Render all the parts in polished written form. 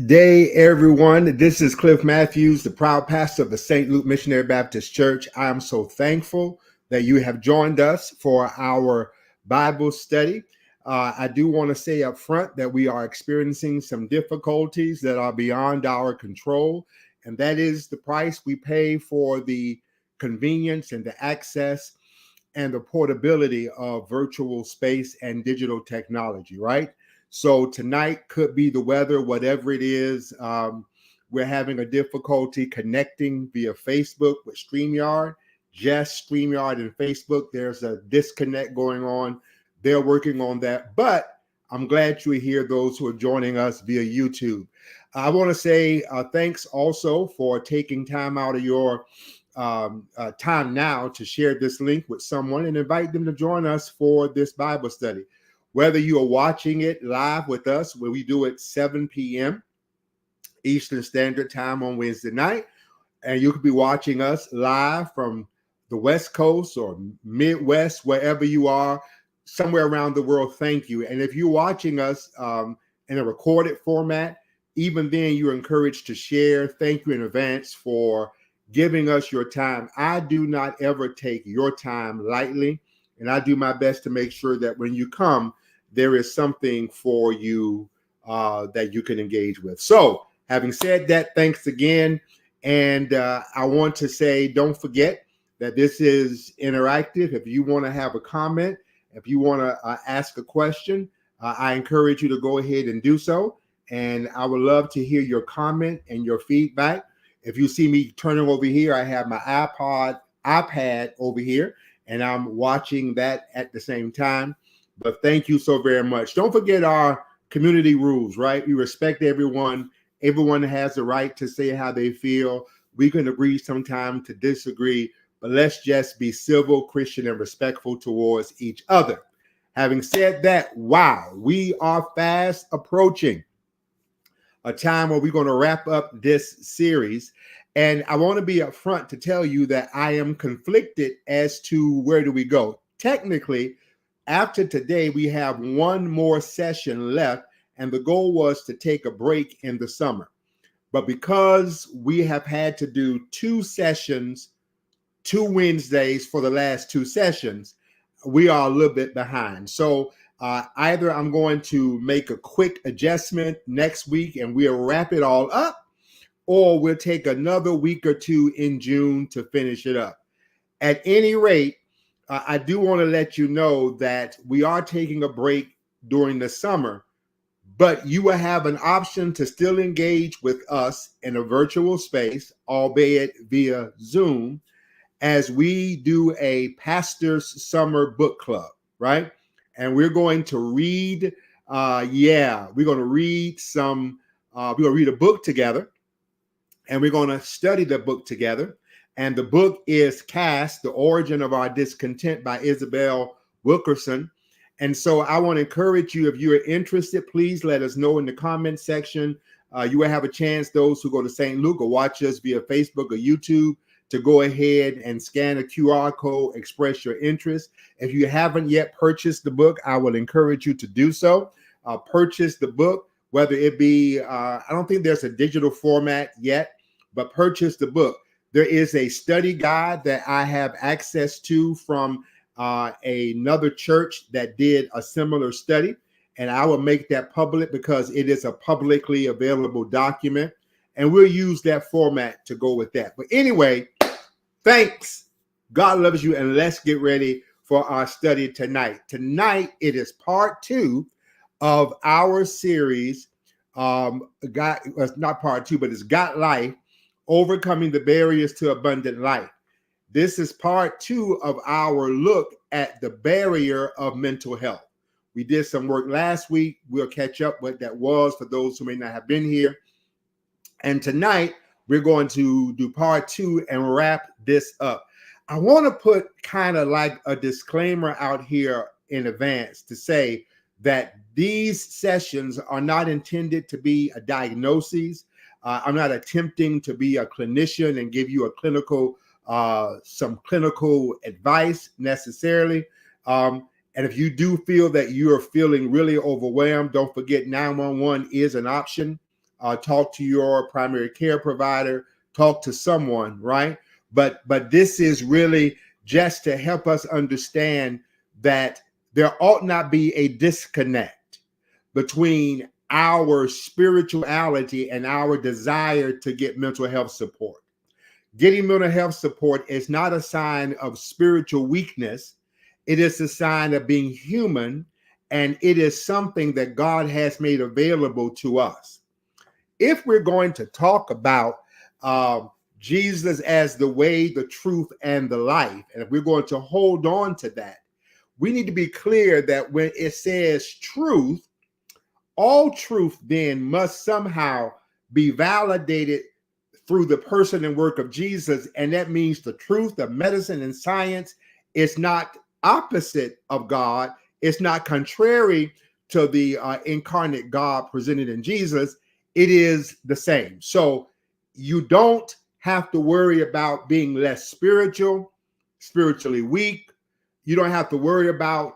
Day, everyone. This is Cliff Matthews, the proud pastor of the St. Luke Missionary Baptist Church. I am so thankful that you have joined us for our Bible study. I do want to say up front that we are experiencing some difficulties that are beyond our control, and that is the price we pay for the convenience and the access and the portability of virtual space and digital technology, right? So tonight could be the weather, whatever it is. We're having a difficulty connecting via Facebook with StreamYard. Just StreamYard and Facebook, there's a disconnect going on. They're working on that, but I'm glad you're here, those who are joining us via YouTube. I want to say thanks also for taking time out of your time now to share this link with someone and invite them to join us for this Bible study. Whether you are watching it live with us, where we do it 7 p.m. Eastern Standard Time on Wednesday night, and you could be watching us live from the West Coast or Midwest, wherever you are, somewhere around the world, thank you. And if you're watching us in a recorded format, even then you're encouraged to share. Thank you in advance for giving us your time. I do not ever take your time lightly, and I do my best to make sure that when you come, there is something for you that you can engage with. So having said that, thanks again. And I want to say, don't forget that this is interactive. If you want to have a comment, if you want to ask a question, I encourage you to go ahead and do so. And I would love to hear your comment and your feedback. If you see me turning over here, I have my iPad over here, and I'm watching that at the same time. But thank you so very much. Don't forget our community rules, right? We respect everyone. Everyone has the right to say how they feel. We can agree sometime to disagree, but let's just be civil, Christian, and respectful towards each other. Having said that, wow, we are fast approaching a time where we're going to wrap up this series. And I want to be upfront to tell you that I am conflicted as to where do we go. Technically, after today, we have one more session left, and the goal was to take a break in the summer. But because we have had to do 2 sessions, 2 Wednesdays for the last 2 sessions, we are a little bit behind. So either I'm going to make a quick adjustment next week and we'll wrap it all up, or we'll take another week or 2 in June to finish it up. At any rate, I do want to let you know that we are taking a break during the summer, but you will have an option to still engage with us in a virtual space, albeit via Zoom, as we do a pastor's summer book club, right? And we're going to read, we're going to read we're going to read a book together, and we're going to study the book together. And the book is Cast, The Origin of Our Discontent by Isabel Wilkerson. And so I want to encourage you, if you are interested, please let us know in the comment section. You will have a chance, those who go to St. Luke or watch us via Facebook or YouTube, to go ahead and scan a QR code, express your interest. If you haven't yet purchased the book, I will encourage you to do so. Purchase the book, whether it be, I don't think there's a digital format yet, but purchase the book. There is a study guide that I have access to from another church that did a similar study, and I will make that public because it is a publicly available document, and we'll use that format to go with that. But anyway, thanks. God loves you, and let's get ready for our study tonight. Tonight, it is part 2 of our series. It's not part 2, but it's Got Life, Overcoming the Barriers to Abundant Life. This is part 2 of our look at the barrier of mental health. We did some work last week. We'll catch up what that was for those who may not have been here. And tonight, we're going to do part 2 and wrap this up. I want to put kind of like a disclaimer out here in advance to say that these sessions are not intended to be a diagnosis. I'm not attempting to be a clinician and give you a some clinical advice necessarily. And if you do feel that you're feeling really overwhelmed, don't forget 911 is an option. talk to your primary care provider, talk to someone, right? But this is really just to help us understand that there ought not be a disconnect between our spirituality and our desire to get mental health support. Getting mental health support is not a sign of spiritual weakness. It is a sign of being human, and it is something that God has made available to us. If we're going to talk about Jesus as the way, the truth, and the life, and if we're going to hold on to that, we need to be clear that when it says truth, all truth then must somehow be validated through the person and work of Jesus. And that means the truth of medicine and science is not opposite of God. It's not contrary to the incarnate God presented in Jesus. It is the same. So you don't have to worry about being less spiritual, spiritually weak. You don't have to worry about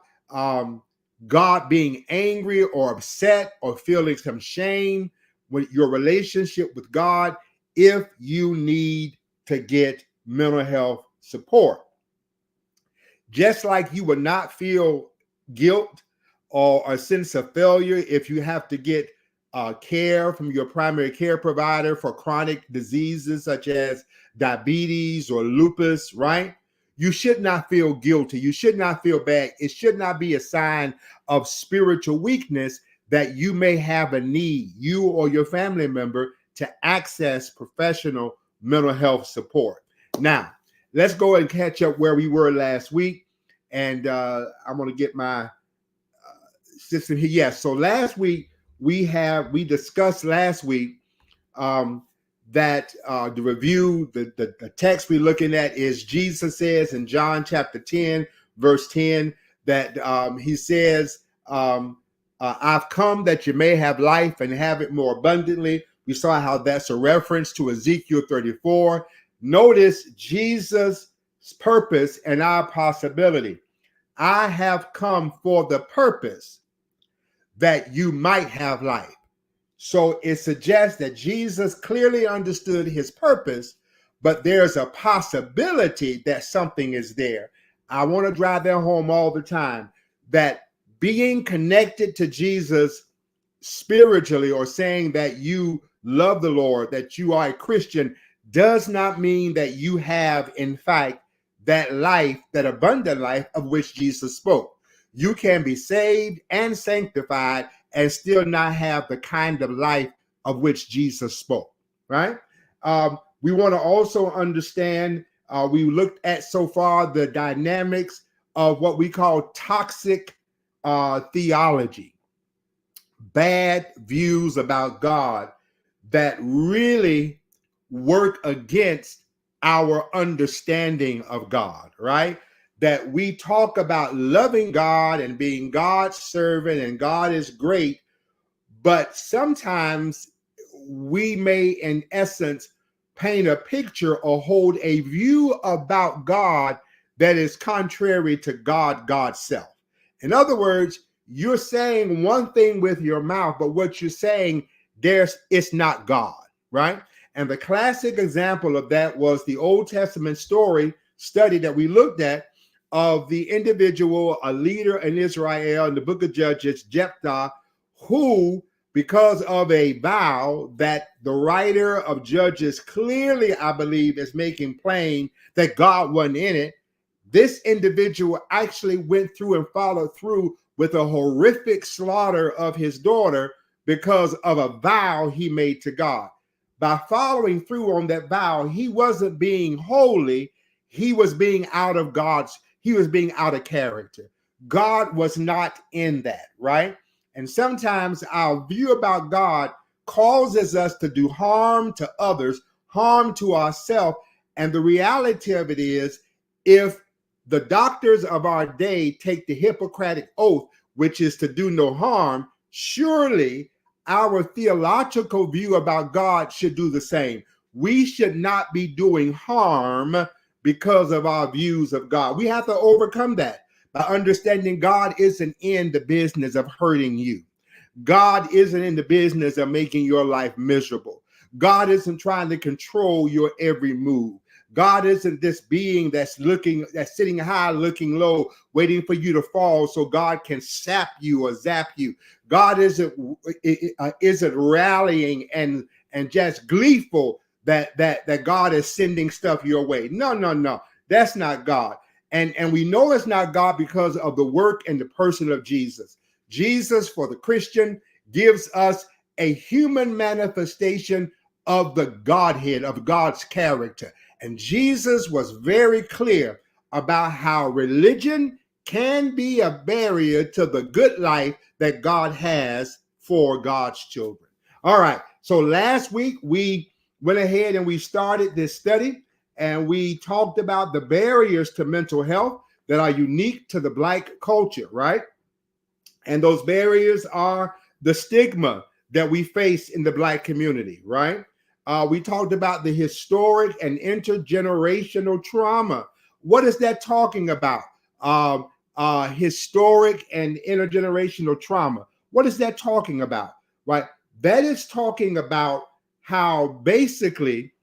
God being angry or upset or feeling some shame with your relationship with God if you need to get mental health support. Just like you would not feel guilt or a sense of failure if you have to get care from your primary care provider for chronic diseases such as diabetes or lupus, right? You should not feel guilty. You should not feel bad. It should not be a sign of spiritual weakness that you may have a need, you or your family member, to access professional mental health support. Now, let's go and catch up where we were last week. And I'm going to get my system here. Yes. So last week we discussed last week that the review, the text we're looking at is Jesus says in John chapter 10, verse 10, that he says, I've come that you may have life and have it more abundantly. We saw how that's a reference to Ezekiel 34. Notice Jesus' purpose and our possibility. I have come for the purpose that you might have life. So it suggests that Jesus clearly understood his purpose, but there's a possibility that something is there. I want to drive that home all the time, that being connected to Jesus spiritually, or saying that you love the Lord, that you are a Christian, does not mean that you have, in fact, that life, that abundant life of which Jesus spoke. You can be saved and sanctified and still not have the kind of life of which Jesus spoke, right? We want to also understand, we looked at so far the dynamics of what we call toxic theology, bad views about God that really work against our understanding of God, right? That we talk about loving God and being God's servant and God is great, but sometimes we may, in essence, paint a picture or hold a view about God that is contrary to God's self. In other words, you're saying one thing with your mouth, but what you're saying, it's not God, right? And the classic example of that was the Old Testament study that we looked at of the individual, a leader in Israel in the book of Judges, Jephthah, who, because of a vow that the writer of Judges clearly, I believe, is making plain that God wasn't in it, this individual actually went through and followed through with a horrific slaughter of his daughter because of a vow he made to God. By following through on that vow, he wasn't being holy. He was being out of character. God was not in that, right? And sometimes our view about God causes us to do harm to others, harm to ourselves. And the reality of it is, if the doctors of our day take the Hippocratic oath, which is to do no harm, surely our theological view about God should do the same. We should not be doing harm because of our views of God. We have to overcome that by understanding God isn't in the business of hurting you. God isn't in the business of making your life miserable. God isn't trying to control your every move. God isn't this being that's sitting high, looking low, waiting for you to fall so God can sap you or zap you. God isn't rallying and just gleeful that God is sending stuff your way. No, no, no. That's not God. And we know it's not God because of the work and the person of Jesus. Jesus, for the Christian, gives us a human manifestation of the Godhead, of God's character. And Jesus was very clear about how religion can be a barrier to the good life that God has for God's children. All right. So last week we went ahead and we started this study, and we talked about the barriers to mental health that are unique to the Black culture, right? And those barriers are the stigma that we face in the Black community, right? We talked about the historic and intergenerational trauma. What is that talking about? Historic and intergenerational trauma. What is that talking about, right? That is talking about how basically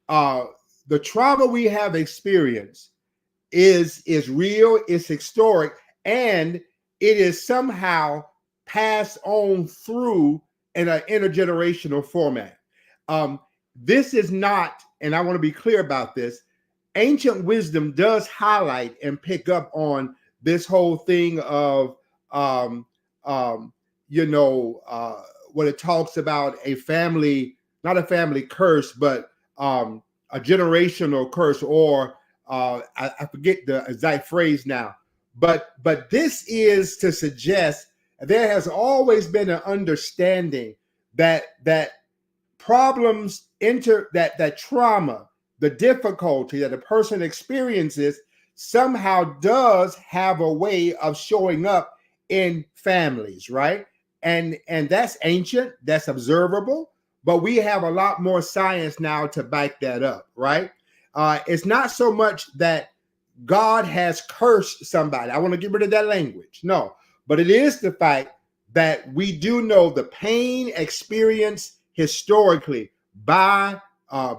the trauma we have experienced is real, it's historic, and it is somehow passed on through in an intergenerational format. This is not, and I want to be clear about this, ancient wisdom does highlight and pick up on this whole thing of, what it talks about a family, not a family curse, but a generational curse, or I forget the exact phrase now, but this is to suggest there has always been an understanding that problems enter, that trauma, the difficulty that a person experiences somehow does have a way of showing up in families, right? And that's ancient, that's observable, but we have a lot more science now to back that up, right? It's not so much that God has cursed somebody. I want to get rid of that language. No, but it is the fact that we do know the pain experienced historically by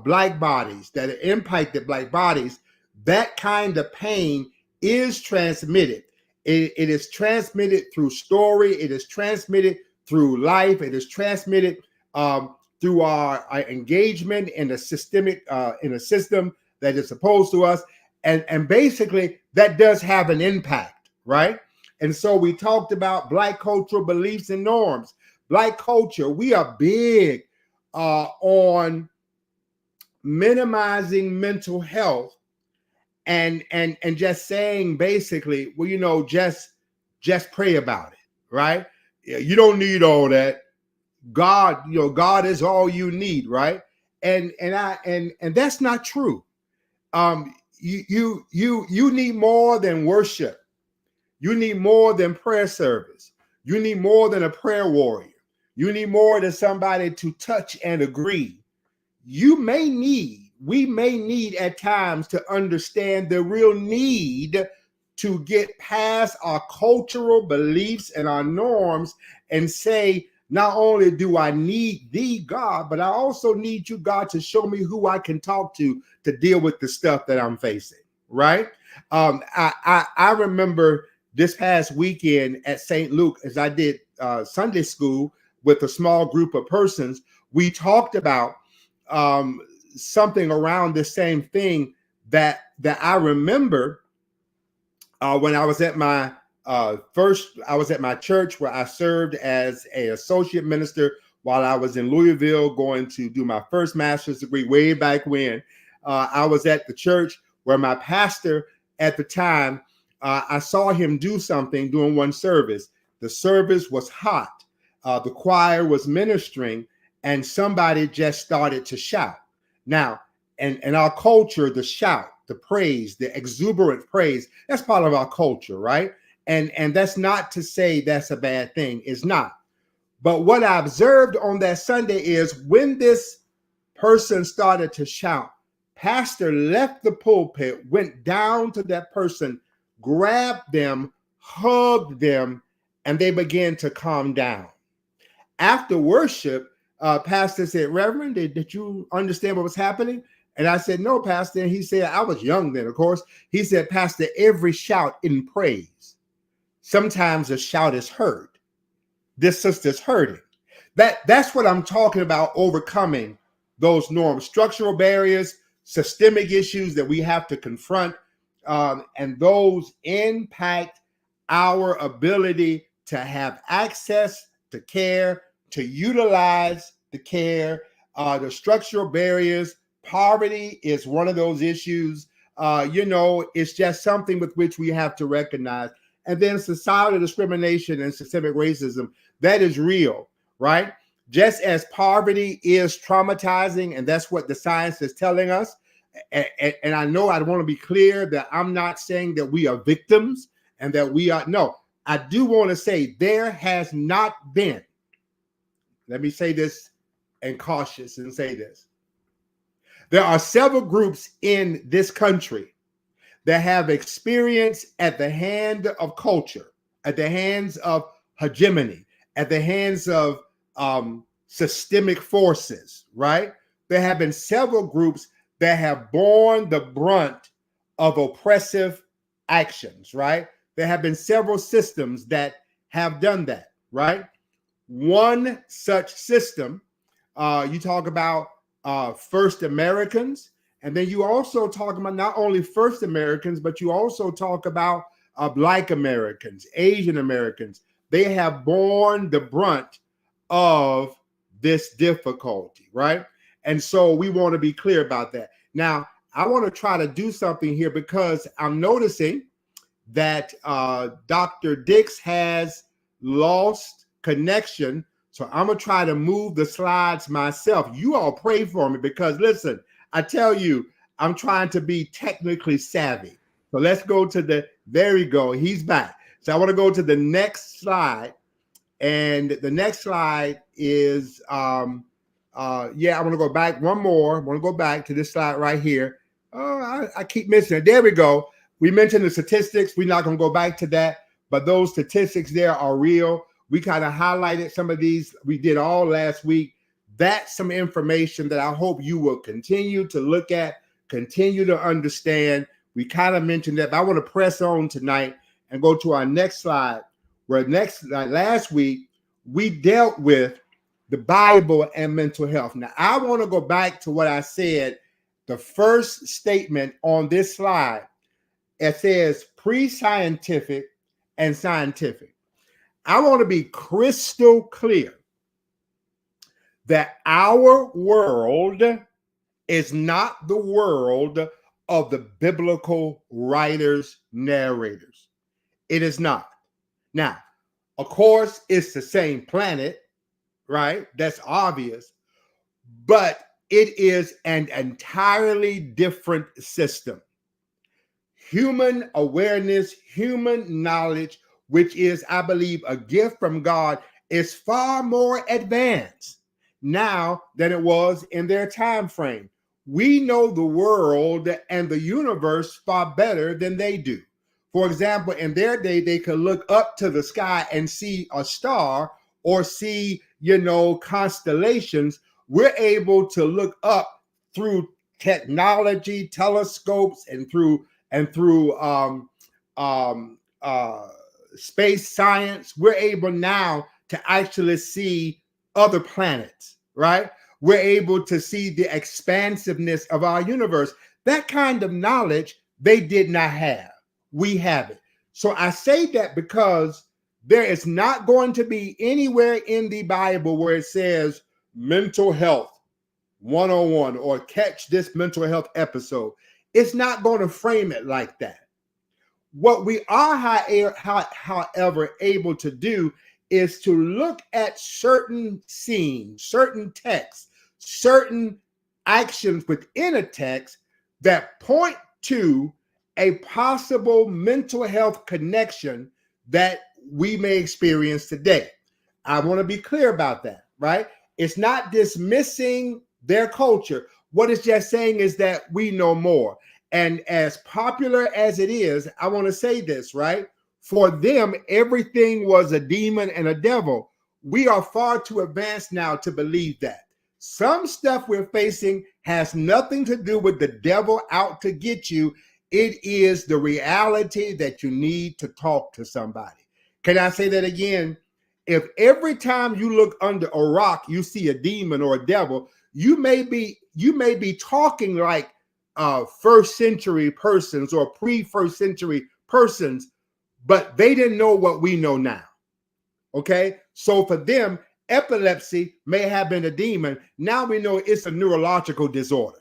Black bodies that impacted Black bodies. That kind of pain is transmitted. It is transmitted through story. It is transmitted through life. It is transmitted through our engagement in a systemic in a system that is opposed to us. And basically, that does have an impact, right? And so we talked about Black cultural beliefs and norms. Black culture, we are big on minimizing mental health and just saying basically, well, just pray about it, right? You don't need all that. God, God is all you need, right? And that's not true. You need more than worship. You need more than prayer service. You need more than a prayer warrior. You need more than somebody to touch and agree. We may need at times to understand the real need to get past our cultural beliefs and our norms and say, not only do I need thee, God, but I also need you, God, to show me who I can talk to deal with the stuff that I'm facing, right? I remember this past weekend at St. Luke, as I did Sunday school with a small group of persons, we talked about something around the same thing that I remember when I was at my I was at my church where I served as an associate minister while I was in Louisville going to do my first master's degree way back when. I was at the church where my pastor at the time, I saw him do something during one service. The service was hot. The choir was ministering, and somebody just started to shout. Now, in our culture, the shout, the praise, the exuberant praise, that's part of our culture, right? And that's not to say that's a bad thing. It's not. But what I observed on that Sunday is when this person started to shout, pastor left the pulpit, went down to that person, grabbed them, hugged them, and they began to calm down. After worship, pastor said, Reverend, did you understand what was happening? And I said, no, pastor. And he said, I was young then, of course. He said, pastor, every shout in praise, sometimes a shout is heard. This sister's hurting. That's what I'm talking about, overcoming those norms, structural barriers, systemic issues that we have to confront, and those impact our ability to have access to care, to utilize the care. The structural barriers, poverty is one of those issues. It's just something with which we have to recognize. And then societal discrimination and systemic racism, that is real, right? Just as poverty is traumatizing, and that's what the science is telling us. And I know I want to be clear that I'm not saying that we are victims and that we are, no, I do want to say there has not been, let me say this and cautious and say this. There are several groups in this country that have experience at the hand of culture, at the hands of hegemony, at the hands of systemic forces, right? There have been several groups that have borne the brunt of oppressive actions, right? There have been several systems that have done that, right? One such system, you talk about First Americans, and then you also talk about not only First Americans, but you also talk about Black Americans, Asian Americans. They have borne the brunt of this difficulty, right? And so we want to be clear about that. Now, I want to try to do something here because I'm noticing that Dr. Dix has lost connection. So I'm going to try to move the slides myself. You all pray for me because, listen, I tell you, I'm trying to be technically savvy. So let's go to there we go. He's back. So I want to go to the next slide. And the next slide is, I want to go back one more. I want to go back to this slide right here. Oh, I keep missing it. There we go. We mentioned the statistics. We're not going to go back to that, but those statistics there are real. We kind of highlighted some of these. We did all last week. That's some information that I hope you will continue to look at, continue to understand. We kind of mentioned that, but I want to press on tonight and go to our next slide, where last week we dealt with the Bible and mental health. Now, I want to go back to what I said, the first statement on this slide. It says pre-scientific and scientific. I want to be crystal clear that our world is not the world of the biblical writers, narrators. It is not. Now, of course, it's the same planet, right? That's obvious. But it is an entirely different system. Human awareness, human knowledge, which is, I believe, a gift from God, is far more advanced now than it was in their time frame. We know the world and the universe far better than they do. For example, in their day, they could look up to the sky and see a star or see, constellations. We're able to look up through technology, telescopes, and through space science. We're able now to actually see other planets, right? We're able to see the expansiveness of our universe. That kind of knowledge they did not have. We have it. So I say that because there is not going to be anywhere in the Bible where it says mental health 101 or catch this mental health episode. It's not going to frame it like that. What we are, however, able to do is to look at certain scenes, certain texts, certain actions within a text that point to a possible mental health connection that we may experience today. I want to be clear about that, right? It's not dismissing their culture. What it's just saying is that we know more. And as popular as it is, I want to say this, right? For them, everything was a demon and a devil. we are far too advanced now to believe that. Some stuff we're facing has nothing to do with the devil out to get you. It is the reality that you need to talk to somebody. Can I say that again? If every time you look under a rock, you see a demon or a devil, you may be talking like first century persons or pre-first century persons, but they didn't know what we know now. Okay, so for them, epilepsy may have been a demon. Now we know it's a neurological disorder,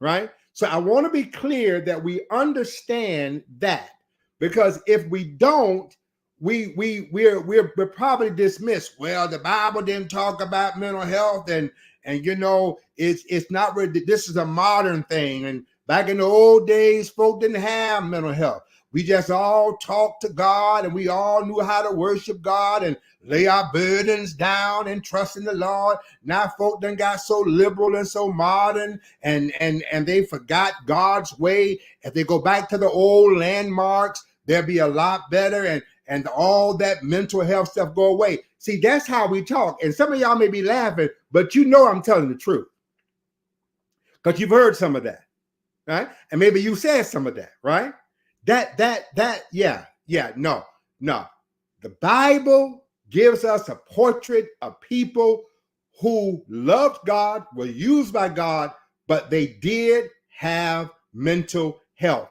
right? So I want to be clear that we understand that, because if we don't, we're probably dismissed. Well, the Bible didn't talk about mental health, and you know it's not really. This is a modern thing, and back in the old days, folk didn't have mental health. We just all talked to God, and we all knew how to worship God and lay our burdens down and trust in the Lord. Now folk done got so liberal and so modern, and they forgot God's way. If they go back to the old landmarks, they'll be a lot better, and all that mental health stuff go away. See, that's how we talk. And some of y'all may be laughing, but you know I'm telling the truth, because you've heard some of that, right? And maybe you said some of that, right? No. The Bible gives us a portrait of people who loved God, were used by God, but they did have mental health.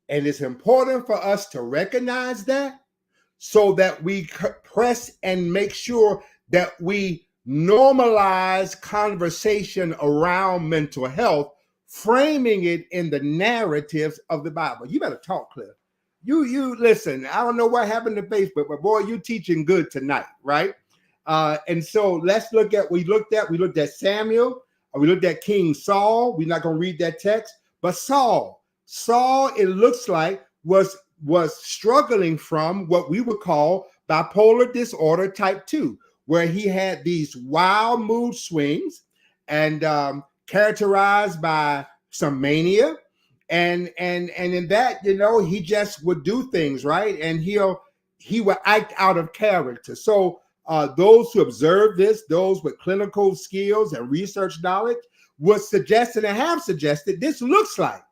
And it's important for us to recognize that, so that we press and make sure that we normalize conversation around mental health, framing it in the narratives of the Bible. You better talk, Cliff. You listen. I don't know what happened to Facebook, but boy, you teaching good tonight, right? And so let's look at. We looked at Samuel. We looked at King Saul. We're not going to read that text, but Saul, it looks like was struggling from what we would call bipolar disorder type 2, where he had these wild mood swings and characterized by some mania, and in that, you know, he just would do things, right, and he would act out of character. So those who observe this, those with clinical skills and research knowledge, would suggest and have suggested this looks like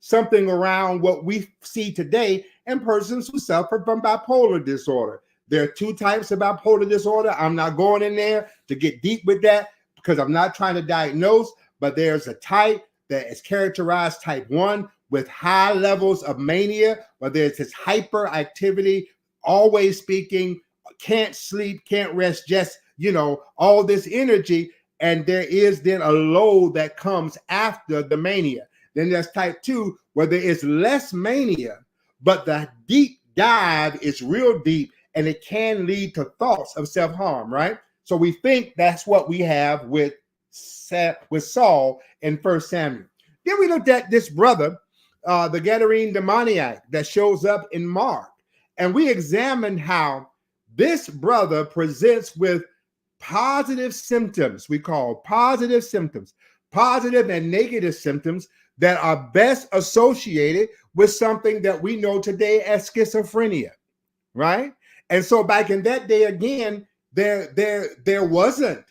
something around what we see today in persons who suffer from bipolar disorder. There are two types of bipolar disorder. I'm not going in there to get deep with that because I'm not trying to diagnose, but there's a type that is characterized, type 1, with high levels of mania, where there's this hyperactivity, always speaking, can't sleep, can't rest, just, you know, all this energy. And there is then a low that comes after the mania. Then there's type 2, where there is less mania, but the deep dive is real deep, and it can lead to thoughts of self-harm, right? So we think that's what we have with Saul in 1 Samuel. Then we looked at this brother, the Gadarene demoniac that shows up in Mark. And we examined how this brother presents with positive symptoms. We call positive symptoms, positive and negative symptoms that are best associated with something that we know today as schizophrenia, right? And so back in that day, again, there wasn't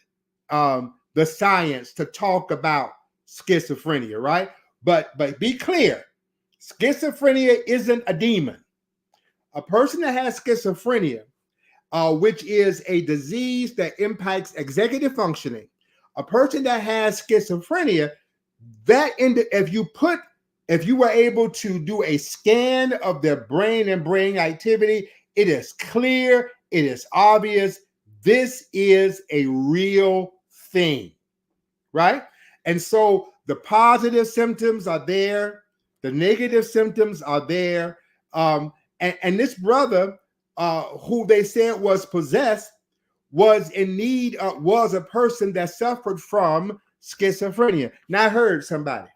the science to talk about schizophrenia, right? But be clear, schizophrenia isn't a demon. A person that has schizophrenia, which is a disease that impacts executive functioning, a person that has schizophrenia, if you were able to do a scan of their brain and brain activity, it is clear, it is obvious, this is a real thing, right? And so the positive symptoms are there, the negative symptoms are there, and this brother, who they said was possessed, was in need, was a person that suffered from schizophrenia. Now I heard somebody.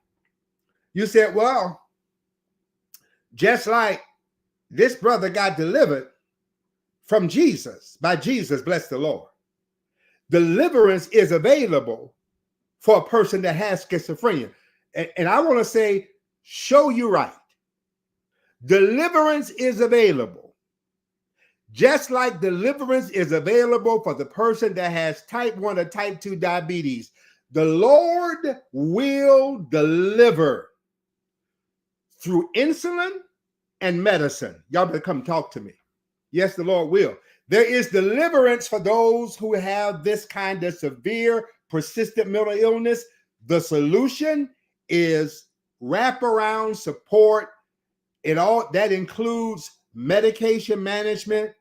You said, well, just like this brother got delivered from Jesus, by Jesus, bless the Lord, deliverance is available for a person that has schizophrenia. And I want to say, show you right. Deliverance is available. Just like deliverance is available for the person that has type 1 or type 2 diabetes, the Lord will deliver through insulin and medicine. Y'all better come talk to me. Yes, the Lord will. There is deliverance for those who have this kind of severe, persistent mental illness. The solution is wraparound support. That includes medication management.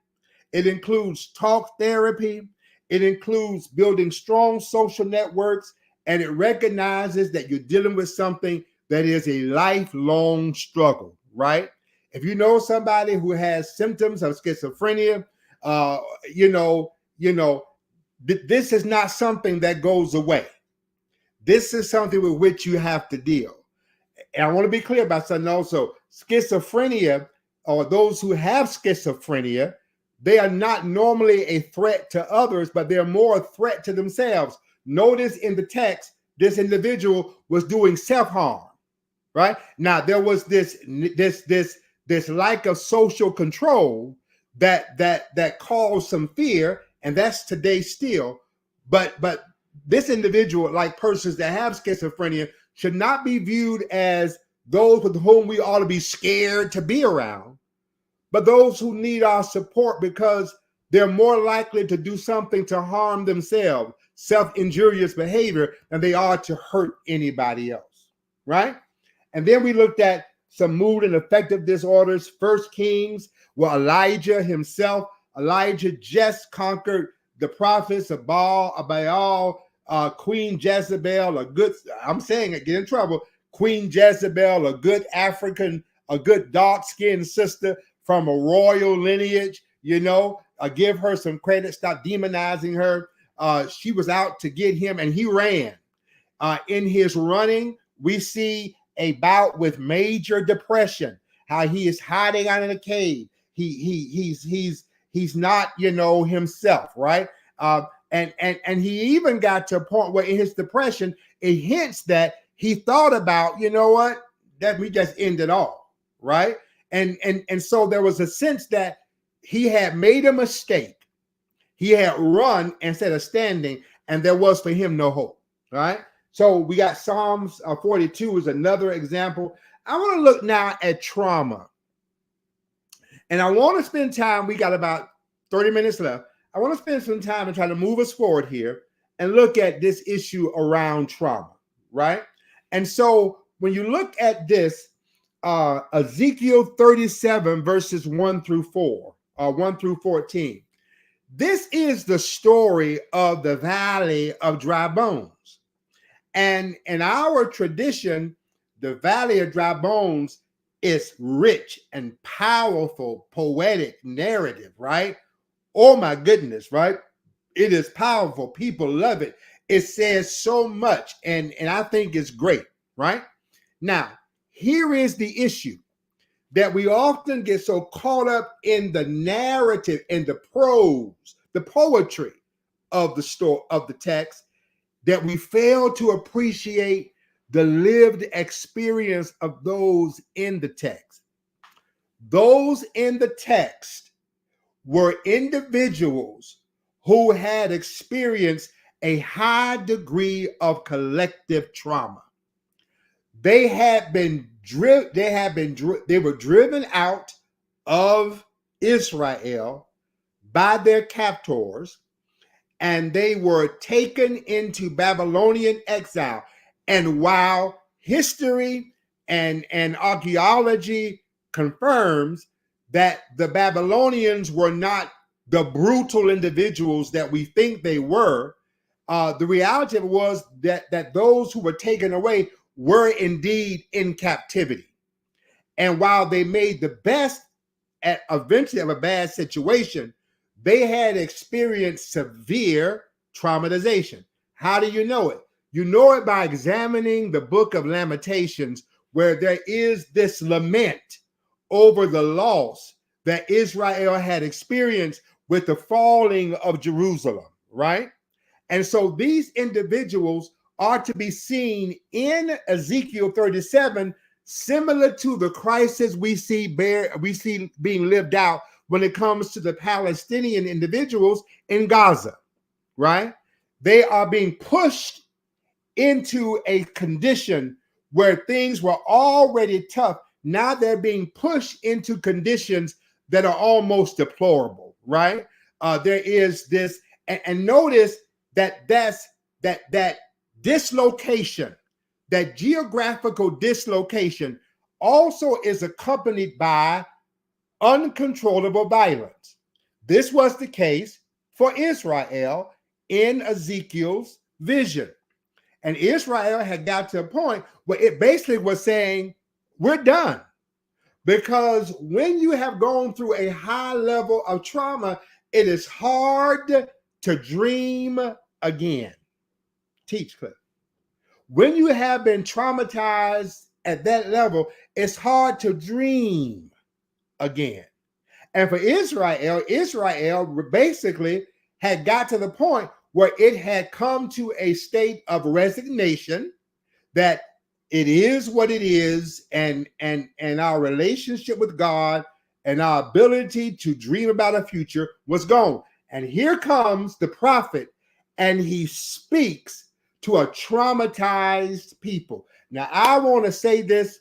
It includes talk therapy. It includes building strong social networks, and it recognizes that you're dealing with something that is a lifelong struggle, right? If you know somebody who has symptoms of schizophrenia, this is not something that goes away. This is something with which you have to deal. And I want to be clear about something also. Schizophrenia, or those who have schizophrenia, they are not normally a threat to others, but they're more a threat to themselves. Notice in the text, this individual was doing self-harm, right? Now, there was this lack of social control that caused some fear, and that's today still. But this individual, like persons that have schizophrenia, should not be viewed as those with whom we ought to be scared to be around, but those who need our support because they're more likely to do something to harm themselves, self-injurious behavior, than they are to hurt anybody else, right? And then we looked at some mood and affective disorders. 1 Kings, well, Elijah just conquered the prophets of Baal, Queen Jezebel, I'm saying it, get in trouble, Queen Jezebel, a good African, a good dark-skinned sister from a royal lineage, give her some credit, stop demonizing her. She was out to get him, and he ran. In his running, we see a bout with major depression, how he is hiding out in a cave. He's not, himself, right? And he even got to a point where in his depression, it hints that he thought about, that we just end it all, right? And so there was a sense that he had made a mistake. He had run instead of standing, and there was for him no hope, right? So we got Psalms 42 is another example. I want to look now at trauma. And I want to spend time, we got about 30 minutes left. I want to spend some time and try to move us forward here and look at this issue around trauma, right? And so when you look at this, Ezekiel 37 verses 1 through 14, this is the story of the Valley of Dry Bones. And in our tradition, the Valley of Dry Bones is rich and powerful, poetic narrative, right? Oh my goodness, right? It is powerful. People love it. It says so much, and I think it's great, right? Now, here is the issue that we often get so caught up in the narrative and the prose, the poetry of the story of the text, that we fail to appreciate the lived experience of those in the text. Those in the text were individuals who had experienced a high degree of collective trauma. They were driven out of Israel by their captors, and they were taken into Babylonian exile. And while history and archaeology confirms that the Babylonians were not the brutal individuals that we think they were, the reality of it was that those who were taken away were indeed in captivity. And while they made the best eventually of a bad situation, they had experienced severe traumatization. How do you know it? You know it by examining the book of Lamentations, where there is this lament over the loss that Israel had experienced with the falling of Jerusalem, right? And so these individuals are to be seen in Ezekiel 37, similar to the crisis we see being lived out when it comes to the Palestinian individuals in Gaza, right? They are being pushed into a condition where things were already tough. Now they're being pushed into conditions that are almost deplorable, right? There is this, and notice that that dislocation, that geographical dislocation, also is accompanied by uncontrollable violence. This was the case for Israel in Ezekiel's vision. And Israel had got to a point where it basically was saying, we're done. Because when you have gone through a high level of trauma, it is hard to dream again. Teach, Cliff. When you have been traumatized at that level, it's hard to dream again. And for Israel basically had got to the point where it had come to a state of resignation that it is what it is, and our relationship with God and our ability to dream about a future was gone. And here comes the prophet, and he speaks to a traumatized people. Now, I want to say this,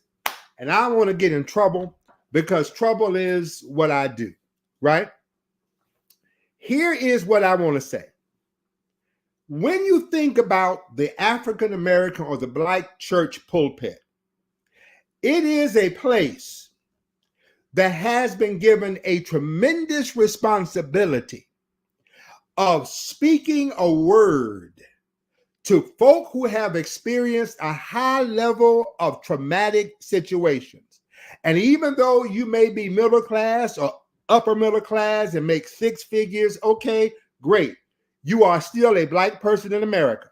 and I want to get in trouble because trouble is what I do, right? Here is what I want to say. When you think about the African American or the Black church pulpit, it is a place that has been given a tremendous responsibility of speaking a word to folk who have experienced a high level of traumatic situations. And even though you may be middle class or upper middle class and make six figures, okay, great. You are still a Black person in America.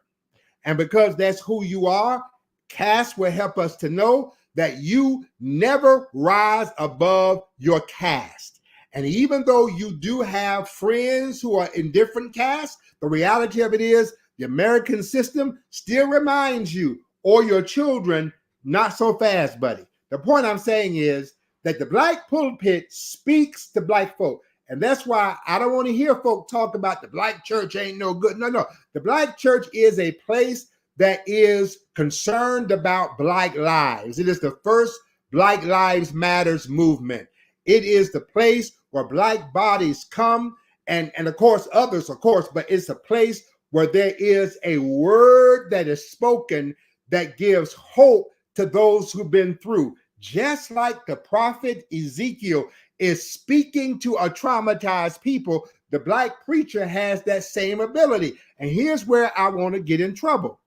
And because that's who you are, caste will help us to know that you never rise above your caste. And even though you do have friends who are in different castes, the reality of it is the American system still reminds you, or your children, not so fast, buddy. The point I'm saying is that the Black pulpit speaks to Black folk. And that's why I don't want to hear folk talk about the Black church ain't no good. No. The Black church is a place that is concerned about Black lives. It is the first Black Lives Matters movement. It is the place where Black bodies come, and of course others, of course, but it's a place where there is a word that is spoken that gives hope to those who've been through. Just like the prophet Ezekiel is speaking to a traumatized people, the Black preacher has that same ability. And here's where I want to get in trouble.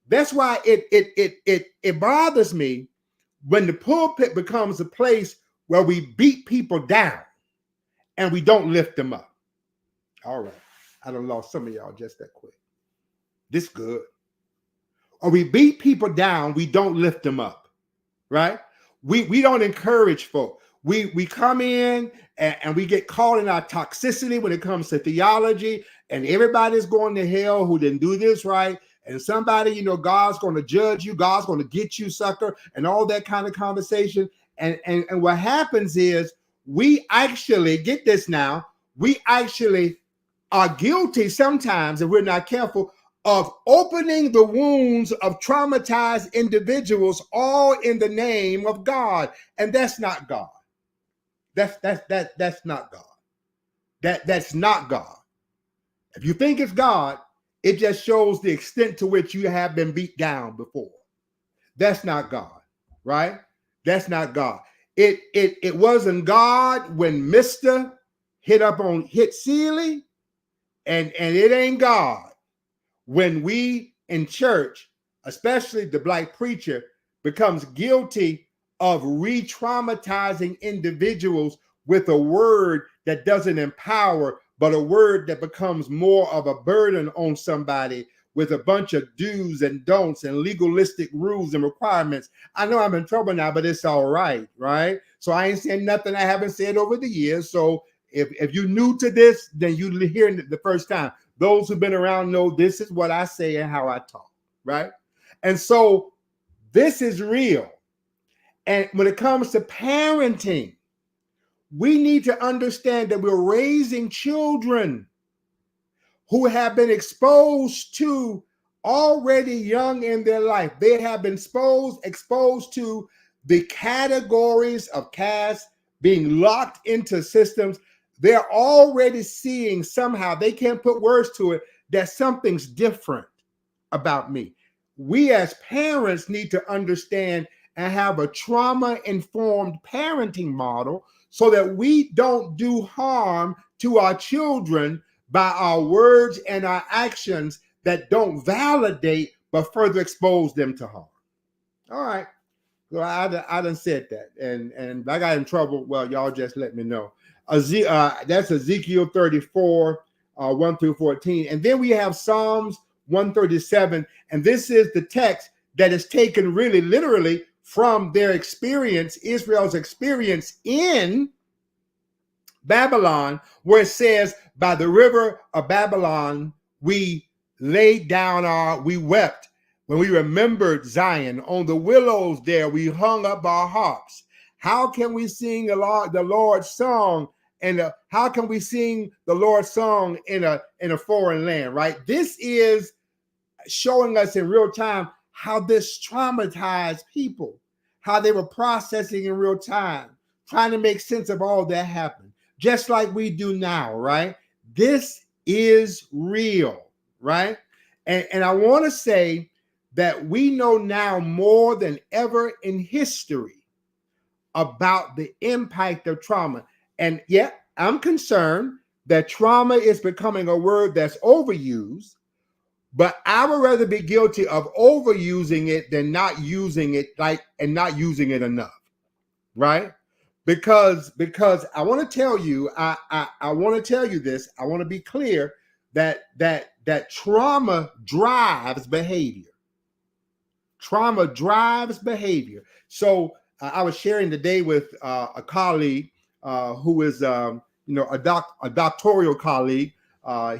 That's why it bothers me when the pulpit becomes a place where we beat people down and we don't lift them up. All right. I done lost some of y'all just that quick. This good. Or we beat people down, we don't lift them up, right? We don't encourage folk. We come in and we get caught in our toxicity when it comes to theology, and everybody's going to hell who didn't do this right. And somebody, God's going to judge you, God's going to get you, sucker, and all that kind of conversation. And what happens is we actually, get this now, we actually are guilty sometimes, if we're not careful, of opening the wounds of traumatized individuals, all in the name of God. And that's not God. That's not God. That's not God. If you think it's God, it just shows the extent to which you have been beat down before. That's not God, right? That's not God. It wasn't God when Mr. hit Sealy, and it ain't God when we in church, especially the Black preacher, becomes guilty of re-traumatizing individuals with a word that doesn't empower, but a word that becomes more of a burden on somebody with a bunch of do's and don'ts and legalistic rules and requirements. I know I'm in trouble now, but it's all right, right? So I ain't saying nothing I haven't said over the years. So if you're new to this, then you're hearing it the first time. Those who've been around know this is what I say and how I talk, right? And so this is real. And when it comes to parenting, We need to understand that we're raising children who have been exposed to already young in their life. They have been exposed to the categories of caste, being locked into systems. They're already seeing somehow, they can't put words to it, that something's different about me. We as parents need to understand and have a trauma-informed parenting model so that we don't do harm to our children by our words and our actions that don't validate but further expose them to harm. All right. Well, I done said that, and I got in trouble. Well, y'all just let me know. That's Ezekiel 34, 1 through 14. And then we have Psalms 137. And this is the text that is taken really literally from their experience, Israel's experience in Babylon, where it says, by the river of Babylon, we we wept when we remembered Zion. On the willows there, we hung up our harps. How can we sing the Lord's song? And how can we sing the Lord's song in a foreign land, right? This is showing us in real time how this traumatized people, how they were processing in real time, trying to make sense of all that happened, just like we do now, right? This is real, right? And I want to say that we know now more than ever in history about the impact of trauma. And yet, I'm concerned that trauma is becoming a word that's overused, but I would rather be guilty of overusing it than not using it and not using it enough, right? Because I want to tell you, I want to tell you this. I want to be clear that trauma drives behavior. Trauma drives behavior. So I was sharing today with a colleague who is a doctoral colleague.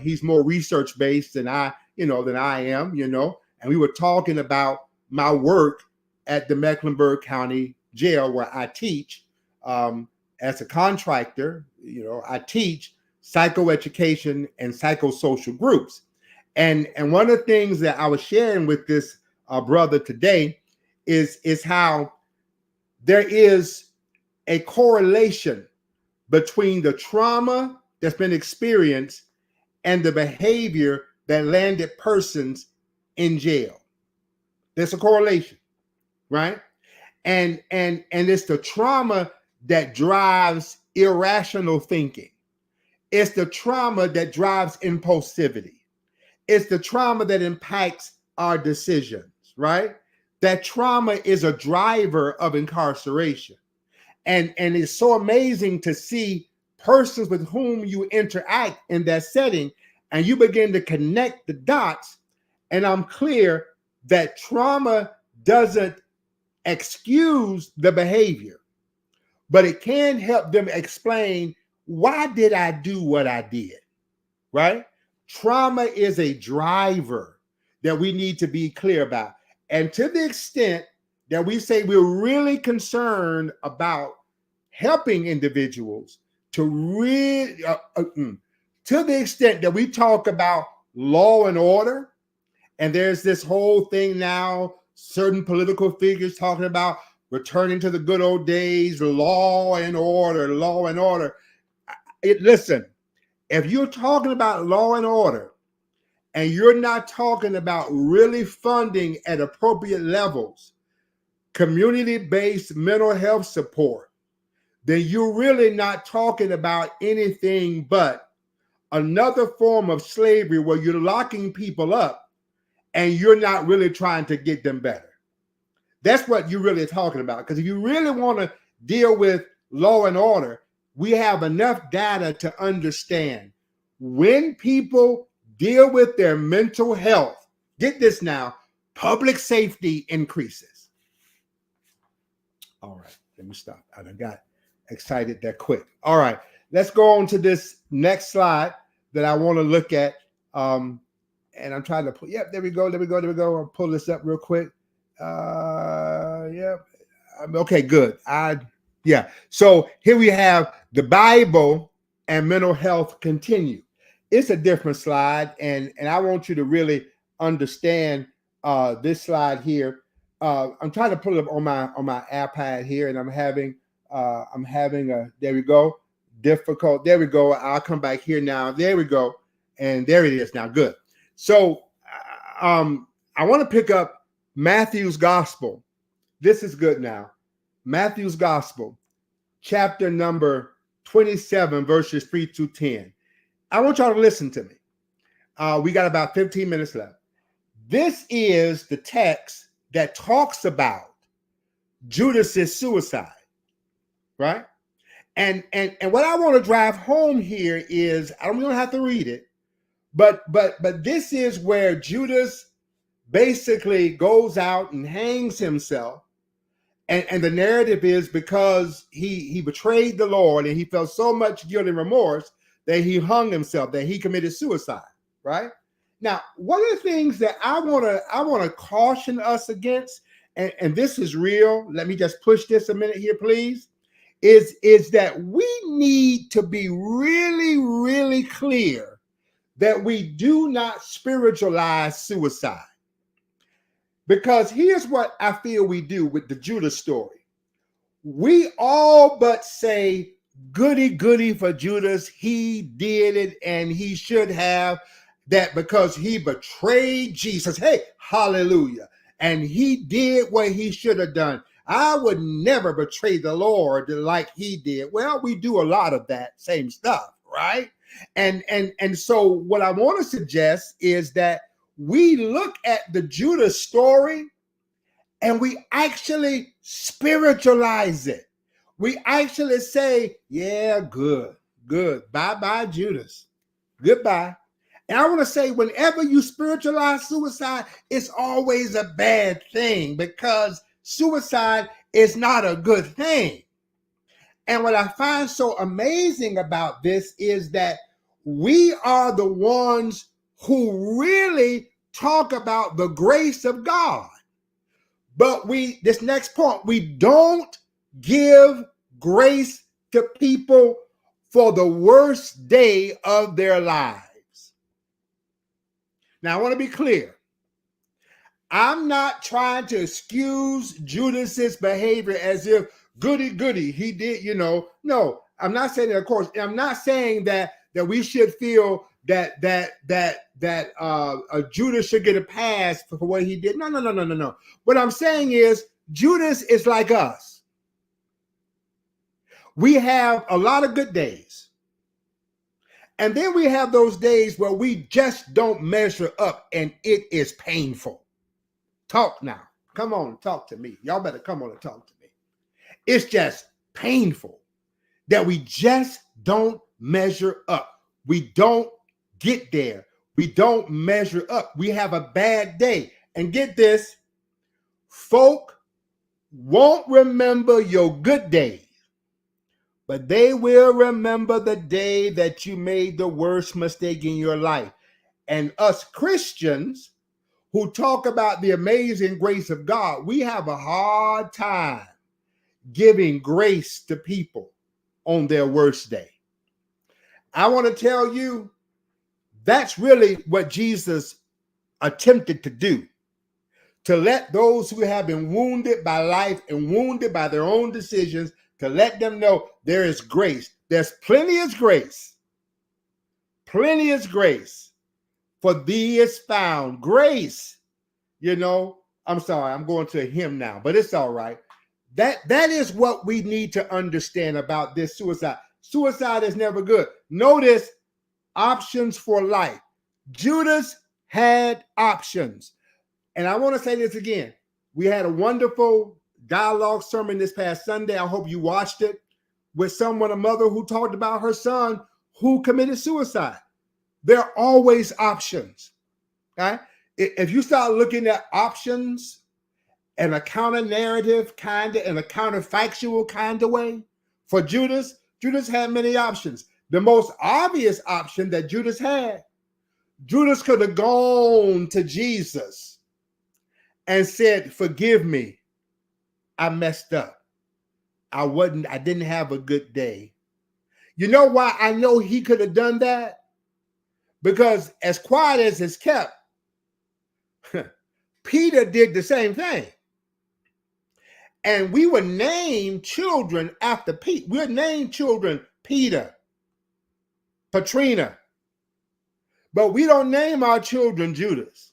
He's more research based than I am, and we were talking about my work at the Mecklenburg County Jail where I teach as a contractor. I teach psychoeducation and psychosocial groups. And one of the things that I was sharing with this brother today is how there is a correlation between the trauma that's been experienced and the behavior that landed persons in jail. There's a correlation, right? And it's the trauma that drives irrational thinking. It's the trauma that drives impulsivity. It's the trauma that impacts our decisions, right? That trauma is a driver of incarceration. And it's so amazing to see persons with whom you interact in that setting, and you begin to connect the dots. And I'm clear that trauma doesn't excuse the behavior, but it can help them explain, why did I do what I did, right? Trauma is a driver that we need to be clear about. And to the extent that we say we're really concerned about helping individuals to to the extent that we talk about law and order, and there's this whole thing now, certain political figures talking about returning to the good old days, law and order, law and order. Listen, if you're talking about law and order and you're not talking about really funding at appropriate levels, community-based mental health support, then you're really not talking about anything but another form of slavery where you're locking people up and you're not really trying to get them better. That's what you're really talking about. Because if you really want to deal with law and order, we have enough data to understand when people deal with their mental health, get this now, public safety increases. All right, let me stop. I done got excited that quick. All right, let's go on to this next slide that I want to look at. And I'm trying to put, yep, there we go. I'll pull this up real quick. Yep. Okay, good. Yeah. So here we have the Bible and mental health continue. It's a different slide, and I want you to really understand this slide here. I'm trying to pull it up on my iPad here, and I'm having a, there we go, difficult. There we go. I'll come back here now. There we go, and there it is now. Good. So I want to pick up Matthew's Gospel. This is good now. Matthew's Gospel, chapter number 27, verses 3 to 10. I want y'all to listen to me. We got about 15 minutes left. This is the text that talks about Judas's suicide, right? And what I want to drive home here is, I don't have to read it, but this is where Judas basically goes out and hangs himself. And the narrative is because he betrayed the Lord and he felt so much guilt and remorse that he hung himself, that he committed suicide, right? Now, one of the things that I want to caution us against, and this is real, let me just push this a minute here, please, is that we need to be really, really clear that we do not spiritualize suicide. Because here's what I feel we do with the Judas story. We all but say, goody, goody for Judas. He did it and he should have, that because he betrayed Jesus. Hey, hallelujah. And he did what he should have done. I would never betray the Lord like he did. Well, we do a lot of that same stuff, right? And so what I want to suggest is that we look at the Judas story and we actually spiritualize it. We actually say, yeah, good. Bye-bye, Judas. Goodbye. And I want to say, whenever you spiritualize suicide, it's always a bad thing, because suicide is not a good thing. And what I find so amazing about this is that we are the ones who really talk about the grace of God. But this next point, we don't give grace to people for the worst day of their lives. Now, I want to be clear. I'm not trying to excuse Judas's behavior as if goody, he did, No, I'm not saying that, of course. I'm not saying that we should feel that Judas should get a pass for what he did. No. What I'm saying is Judas is like us. We have a lot of good days. And then we have those days where we just don't measure up and it is painful. Talk now. Come on, talk to me. Y'all better come on and talk to me. It's just painful that we just don't measure up. We don't get there. We don't measure up. We have a bad day. And get this, folk won't remember your good days, but they will remember the day that you made the worst mistake in your life. And us Christians who talk about the amazing grace of God, we have a hard time giving grace to people on their worst day. I want to tell you, that's really what Jesus attempted to do, to let those who have been wounded by life and wounded by their own decisions, to let them know there is grace. There's plenty of grace. Plenty of grace. For thee is found grace. I'm sorry, I'm going to a hymn now, but it's all right. That is what we need to understand about this suicide. Suicide is never good. Notice options for life. Judas had options. And I want to say this again. We had a wonderful dialogue sermon this past Sunday. I hope you watched it, with a mother who talked about her son who committed suicide. There are always options. Right? If you start looking at options in a counter-narrative kind of, in a counterfactual kind of way, for Judas had many options. The most obvious option that Judas could have gone to Jesus and said, forgive me, I messed up. I didn't have a good day. You know why I know he could have done that? Because as quiet as it's kept, Peter did the same thing. And we would name children after Pete. We'll name children Peter, Patrina, but we don't name our children Judas.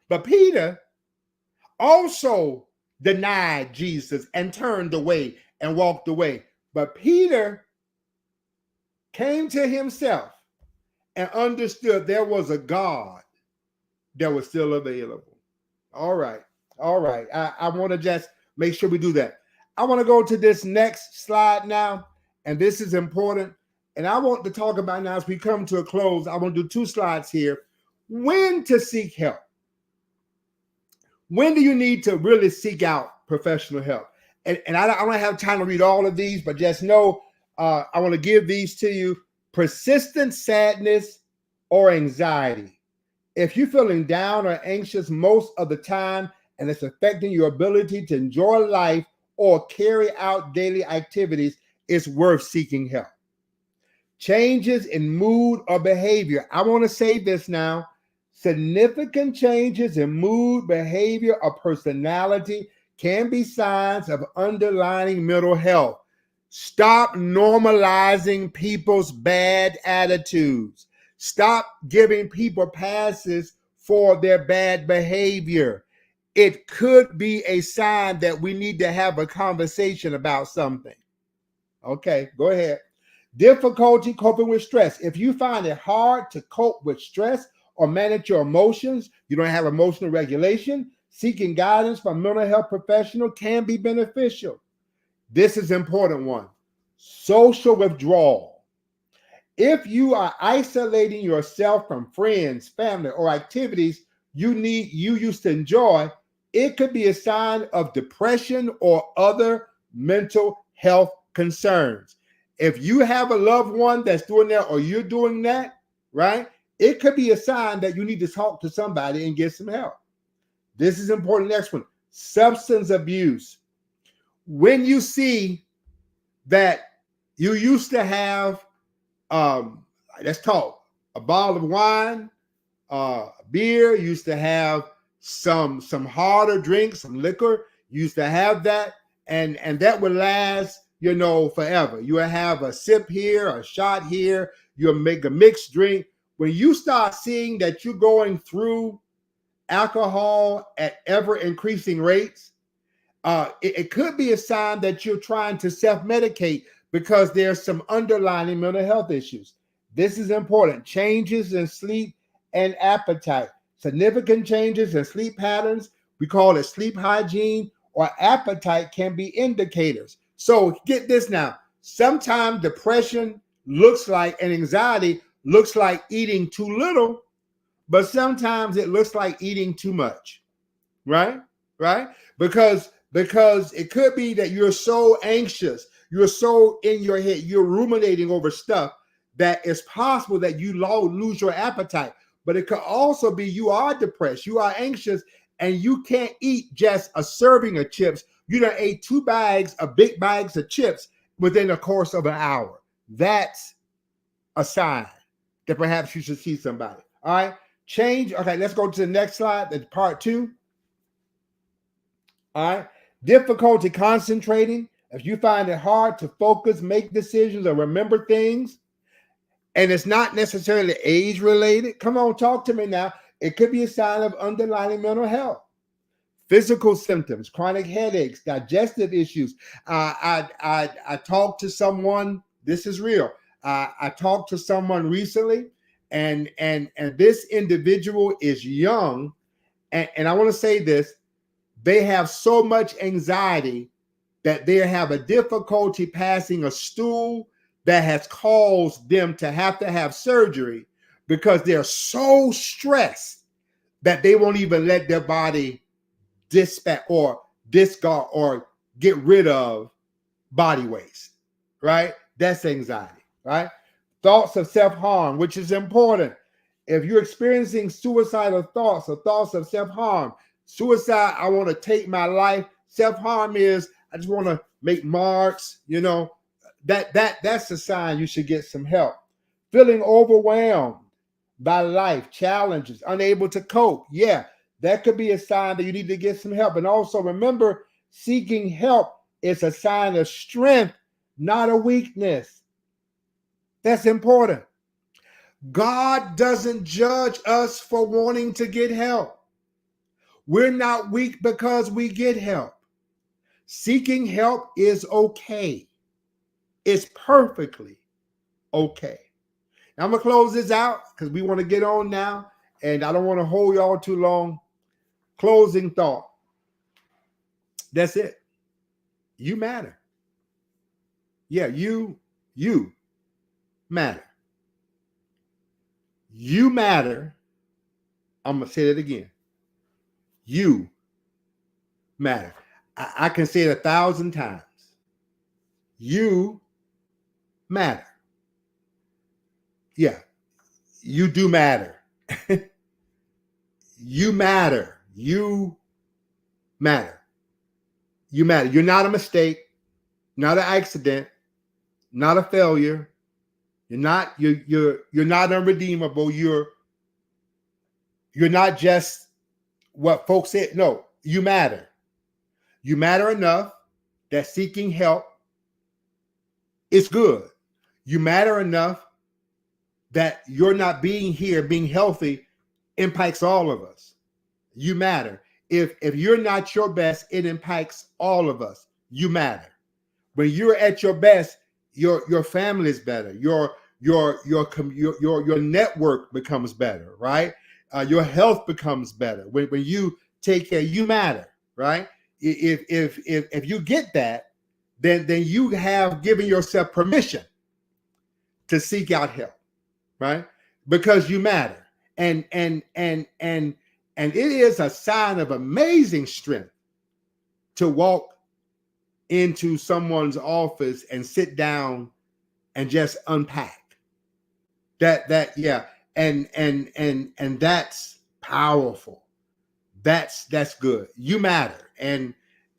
But Peter also denied Jesus and turned away and walked away. But Peter came to himself and understood there was a God that was still available. All right. All right. I want to just make sure we do that. I want to go to this next slide now, and this is important. And I want to talk about now as we come to a close. I want to do 2 slides here. When to seek help. When do you need to really seek out professional help? And I don't have time to read all of these, but just know I want to give these to you. Persistent sadness or anxiety. If you're feeling down or anxious most of the time and it's affecting your ability to enjoy life or carry out daily activities, it's worth seeking help. Changes in mood or behavior. I want to say this now. Significant changes in mood, behavior, or personality can be signs of underlying mental health. Stop normalizing people's bad attitudes. Stop giving people passes for their bad behavior. It could be a sign that we need to have a conversation about something. Okay, go ahead. Difficulty coping with stress. If you find it hard to cope with stress or manage your emotions, you don't have emotional regulation, seeking guidance from a mental health professional can be beneficial. This is an important one. Social withdrawal. If you are isolating yourself from friends, family, or activities you used to enjoy, it could be a sign of depression or other mental health concerns. If you have a loved one that's doing that or you're doing that, right, it could be a sign that you need to talk to somebody and get some help. This is important. Next one, substance abuse. When you see that you used to have, let's talk, a bottle of wine, beer, used to have some harder drinks, some liquor, used to have that, and that would last, forever. You would have a sip here, a shot here, you'll make a mixed drink. When you start seeing that you're going through alcohol at ever increasing rates, it could be a sign that you're trying to self-medicate because there's some underlying mental health issues. This is important. Changes in sleep and appetite. Significant changes in sleep patterns, we call it sleep hygiene, or appetite can be indicators. So get this now. Sometimes depression looks like, and anxiety looks like eating too little, but sometimes it looks like eating too much, right? Right? Because it could be that you're so anxious, you're so in your head, you're ruminating over stuff that it's possible that you lose your appetite. But it could also be you are depressed, you are anxious, and you can't eat just a serving of chips. You done ate 2 big bags of chips within the course of an hour. That's a sign that perhaps you should see somebody. All right. Change. Okay, let's go to the next slide. That's part 2. All right. Difficulty concentrating. If you find it hard to focus, make decisions, or remember things, and it's not necessarily age related, come on, talk to me now. It could be a sign of underlying mental health. Physical symptoms, chronic headaches, digestive issues. I talked to someone. This is real. I talked to someone recently, and this individual is young, and I want to say this: they have so much anxiety that they have a difficulty passing a stool that has caused them to have surgery because they're so stressed that they won't even let their body dispatch or discard or get rid of body waste, right? That's anxiety, right? Thoughts of self-harm, which is important. If you're experiencing suicidal thoughts or thoughts of self-harm, suicide, I want to take my life. Self-harm is I just want to make marks. That's a sign you should get some help. Feeling overwhelmed by life challenges, unable to cope. Yeah, that could be a sign that you need to get some help. And also remember, seeking help is a sign of strength, not a weakness. That's important. God doesn't judge us for wanting to get help. We're not weak because we get help. Seeking help is okay. It's perfectly okay. Now, I'm going to close this out because we want to get on now, and I don't want to hold y'all too long. Closing thought. That's it. You matter. Yeah, you matter. You matter. I'm going to say that again. You matter. I can say it 1,000 times. You matter. Yeah, you do matter. You matter. You matter. You matter. You're not a mistake, not an accident, not a failure. You're not unredeemable. You're not just what folks said. No, you matter. You matter enough that seeking help is good. You matter enough that you're not being here, being healthy, impacts all of us. You matter. If you're not your best, it impacts all of us. You matter. When you're at your best, your family is better. Your network becomes better, right? Your health becomes better. When you take care, you matter, right? If you get that, then you have given yourself permission to seek out help, right? Because you matter. And it is a sign of amazing strength to walk into someone's office and sit down and just unpack. Yeah. And that's powerful. That's good. You matter. And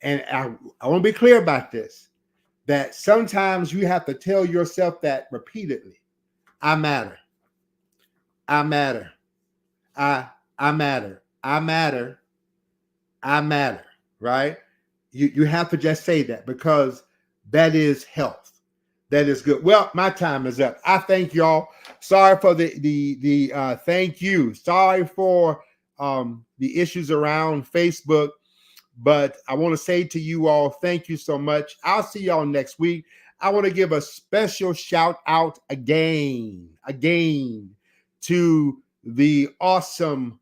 I want to be clear about this, that sometimes you have to tell yourself that repeatedly. I matter. I matter. I matter. I matter. I matter, right? You have to just say that, because that is health. That is good. Well, my time is up. I thank y'all. Sorry for the thank you. Sorry for the issues around Facebook, but I want to say to you all, thank you so much. I'll see y'all next week. I want to give a special shout out again to the awesome,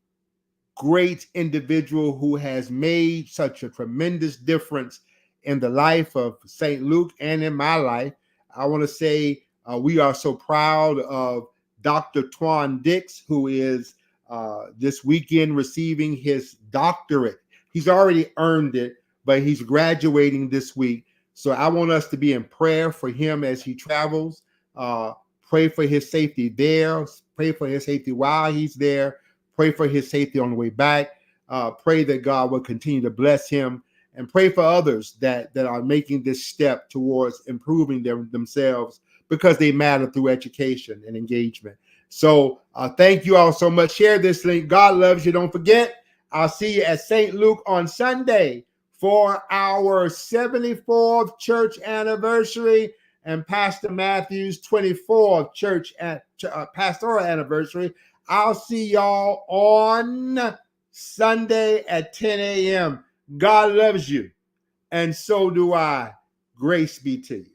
great individual who has made such a tremendous difference in the life of St. Luke and in my life. I want to say we are so proud of Dr. Twan Dix, who is this weekend receiving his doctorate. He's already earned it, but he's graduating this week. So I want us to be in prayer for him as he travels. Pray for his safety there. Pray for his safety while he's there. Pray for his safety on the way back. Pray that God will continue to bless him, and pray for others that are making this step towards improving themselves, because they matter through education and engagement. So thank you all so much. Share this link. God loves you. Don't forget, I'll see you at St. Luke on Sunday for our 74th church anniversary and Pastor Matthew's 24th church pastoral anniversary. I'll see y'all on Sunday at 10 a.m. God loves you, and so do I. Grace be to you.